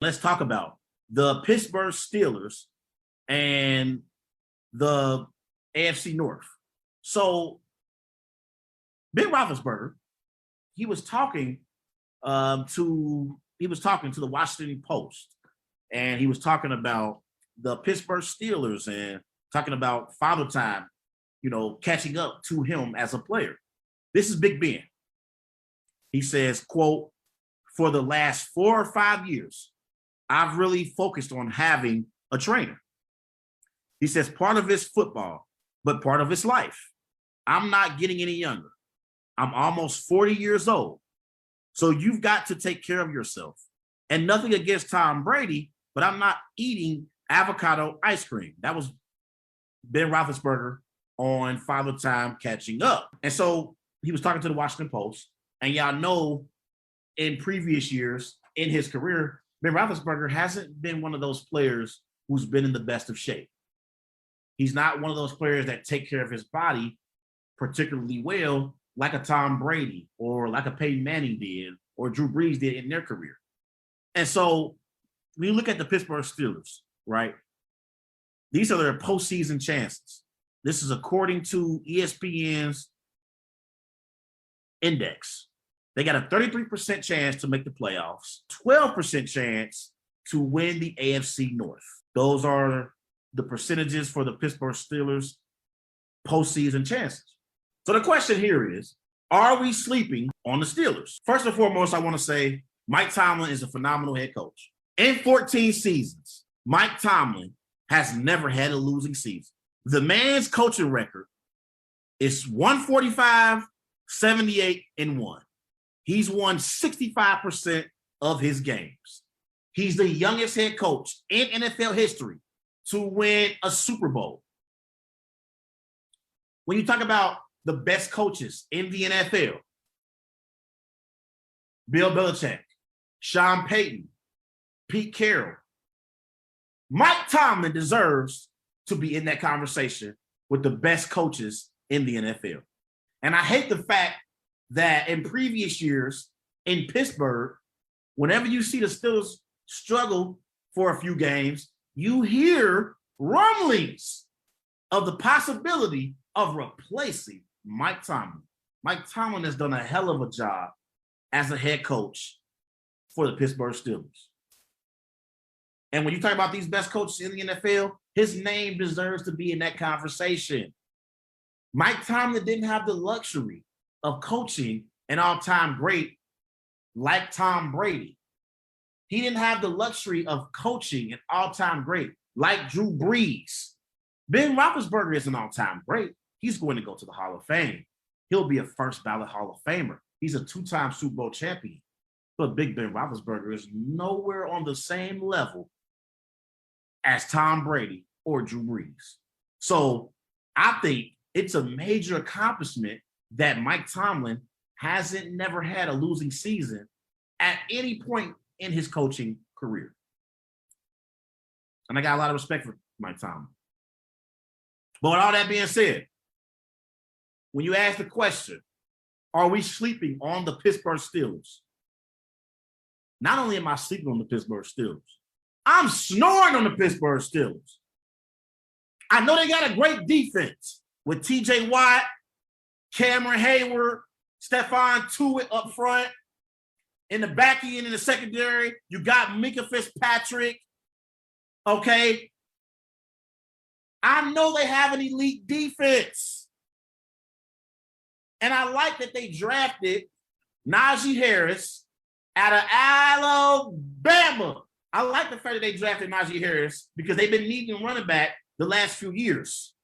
Let's talk about the Pittsburgh Steelers and the AFC North. So Ben Roethlisberger, he was talking to the Washington Post, and he was talking about the Pittsburgh Steelers and talking about Father Time, catching up to him as a player. This is Big Ben. He says, quote, "For the last 4 or 5 years, I've really focused on having a trainer." He says, "Part of it's football, but part of it's life. I'm not getting any younger. I'm almost 40 years old. So you've got to take care of yourself. And nothing against Tom Brady, but I'm not eating avocado ice cream." That was Ben Roethlisberger on Father Time catching up. And so he was talking to the Washington Post. And y'all know in previous years in his career, Ben Roethlisberger hasn't been one of those players who's been in the best of shape. He's not one of those players that take care of his body particularly well, like a Tom Brady or like a Peyton Manning did or Drew Brees did in their career. And so when you look at the Pittsburgh Steelers, right, these are their postseason chances. This is according to ESPN's index. They got a 33% chance to make the playoffs, 12% chance to win the AFC North. Those are the percentages for the Pittsburgh Steelers postseason chances. So the question here is, are we sleeping on the Steelers? First and foremost, I want to say Mike Tomlin is a phenomenal head coach. In 14 seasons, Mike Tomlin has never had a losing season. The man's coaching record is 145, 78, and 1. He's won 65% of his games. He's the youngest head coach in NFL history to win a Super Bowl. When you talk about the best coaches in the NFL, Bill Belichick, Sean Payton, Pete Carroll, Mike Tomlin deserves to be in that conversation with the best coaches in the NFL. And I hate the fact that in previous years in Pittsburgh, whenever you see the Steelers struggle for a few games, you hear rumblings of the possibility of replacing Mike Tomlin. Mike Tomlin has done a hell of a job as a head coach for the Pittsburgh Steelers. And when you talk about these best coaches in the NFL, his name deserves to be in that conversation. Mike Tomlin didn't have the luxury of coaching an all-time great like Tom Brady. He didn't have the luxury of coaching an all-time great like Drew Brees. Ben Roethlisberger is an all-time great. He's going to go to the Hall of Fame. He'll be a first-ballot Hall of Famer. He's a 2-time Super Bowl champion. But Big Ben Roethlisberger is nowhere on the same level as Tom Brady or Drew Brees. So I think it's a major accomplishment that Mike Tomlin hasn't never had a losing season at any point in his coaching career. And I got a lot of respect for Mike Tomlin. But with all that being said, when you ask the question, are we sleeping on the Pittsburgh Steelers? Not only am I sleeping on the Pittsburgh Steelers, I'm snoring on the Pittsburgh Steelers. I know they got a great defense with TJ Watt, Cameron Hayward, Stephon Tuitt up front. In the back end, in the secondary, you got Minkah Fitzpatrick. Okay. I know they have an elite defense. And I like that they drafted Najee Harris out of Alabama. I like the fact that they drafted Najee Harris because they've been needing a running back the last few years.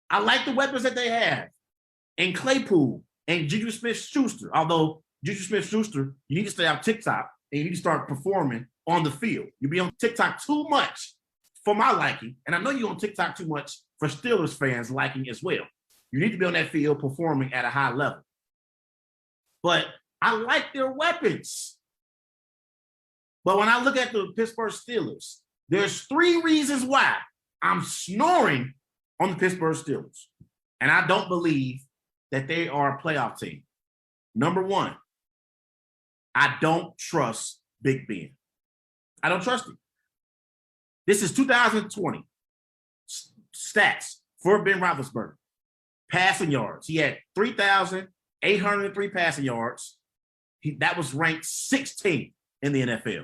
I like the weapons that they have. And Claypool and Juju Smith-Schuster. Although Juju Smith-Schuster, you need to stay on TikTok and you need to start performing on the field. You be on TikTok too much for my liking. And I know you're on TikTok too much for Steelers fans' liking as well. You need to be on that field performing at a high level. But I like their weapons. But when I look at the Pittsburgh Steelers, there's 3 reasons why I'm snoring on the Pittsburgh Steelers. And I don't believe that they are a playoff team. Number 1, I don't trust Big Ben. I don't trust him. This is 2020 stats for Ben Roethlisberger. Passing yards. He had 3,803 passing yards. That was ranked 16th in the NFL.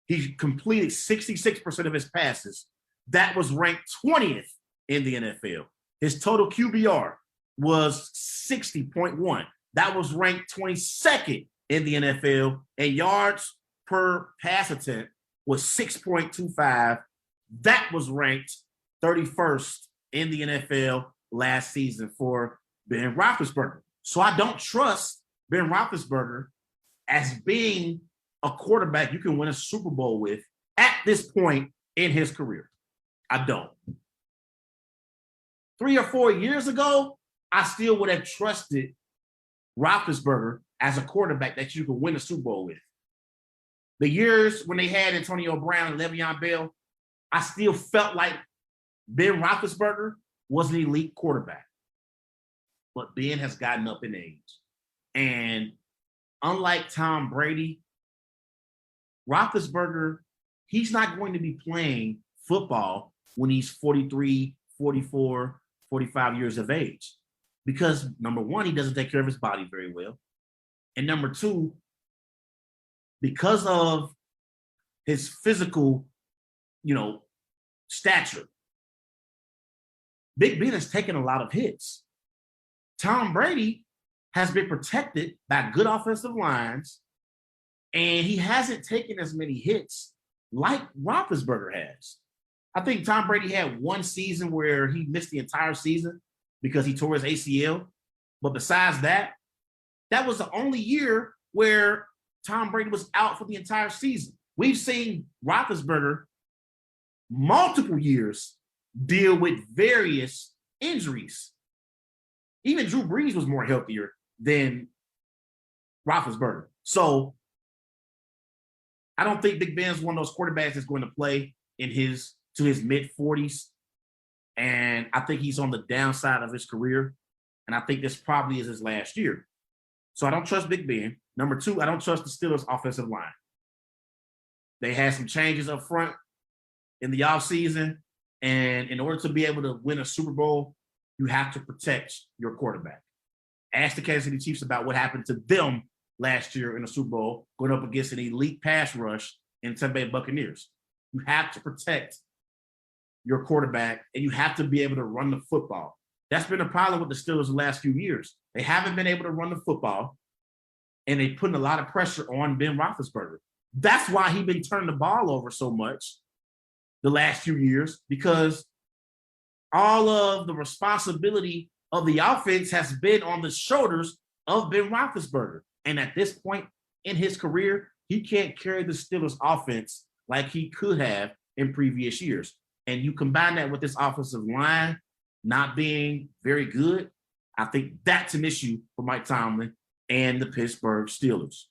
He completed 66% of his passes. That was ranked 20th in the NFL. His total QBR was 60.1. That was ranked 22nd in the NFL. And yards per pass attempt was 6.25. That was ranked 31st in the NFL last season for Ben Roethlisberger. So I don't trust Ben Roethlisberger as being a quarterback you can win a Super Bowl with at this point in his career. I don't. 3 or 4 years ago, I still would have trusted Roethlisberger as a quarterback that you could win a Super Bowl with. The years when they had Antonio Brown and Le'Veon Bell, I still felt like Ben Roethlisberger was an elite quarterback. But Ben has gotten up in age. And unlike Tom Brady, Roethlisberger, he's not going to be playing football when he's 43, 44, 45 years of age. Because number one, he doesn't take care of his body very well. And number two, because of his physical, stature, Big Ben has taken a lot of hits. Tom Brady has been protected by good offensive lines, and he hasn't taken as many hits like Roethlisberger has. I think Tom Brady had one season where he missed the entire season because he tore his ACL. But besides that, that was the only year where Tom Brady was out for the entire season. We've seen Roethlisberger multiple years deal with various injuries. Even Drew Brees was more healthier than Roethlisberger. So I don't think Big Ben's one of those quarterbacks that's going to play to his mid-40s. And I think he's on the downside of his career. And I think this probably is his last year. So I don't trust Big Ben. Number two, I don't trust the Steelers' offensive line. They had some changes up front in the offseason. And in order to be able to win a Super Bowl, you have to protect your quarterback. Ask the Kansas City Chiefs about what happened to them last year in the Super Bowl, going up against an elite pass rush in Tampa Bay Buccaneers. You have to protect your quarterback, and you have to be able to run the football. That's been a problem with the Steelers the last few years. They haven't been able to run the football, and they're putting a lot of pressure on Ben Roethlisberger. That's why he's been turning the ball over so much the last few years, because all of the responsibility of the offense has been on the shoulders of Ben Roethlisberger. And at this point in his career, he can't carry the Steelers offense like he could have in previous years. And you combine that with this offensive line not being very good, I think that's an issue for Mike Tomlin and the Pittsburgh Steelers.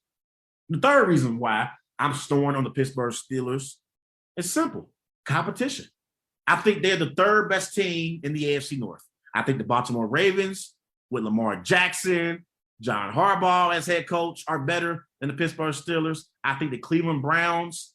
The third reason why I'm snoring on the Pittsburgh Steelers is simple: competition. I think they're the third best team in the AFC North. I think the Baltimore Ravens with Lamar Jackson, John Harbaugh as head coach are better than the Pittsburgh Steelers. I think the Cleveland Browns,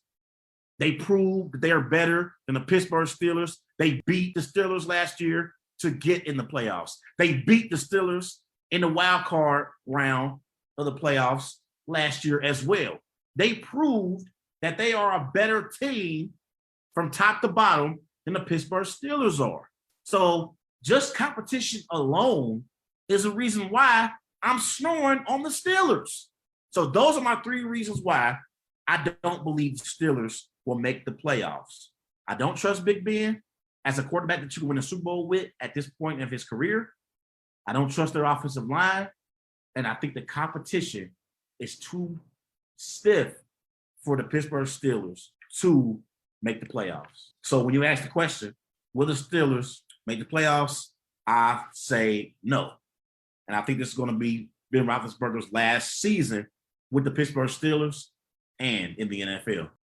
they proved that they are better than the Pittsburgh Steelers. They beat the Steelers last year to get in the playoffs. They beat the Steelers in the wild card round of the playoffs last year as well. They proved that they are a better team from top to bottom than the Pittsburgh Steelers are. So just competition alone is a reason why I'm snoring on the Steelers. So those are my three reasons why I don't believe the Steelers will make the playoffs. I don't trust Big Ben as a quarterback that you can win a Super Bowl with at this point of his career. I don't trust their offensive line. And I think the competition is too stiff for the Pittsburgh Steelers to make the playoffs. So when you ask the question, will the Steelers make the playoffs? I say no. And I think this is going to be Ben Roethlisberger's last season with the Pittsburgh Steelers and in the NFL.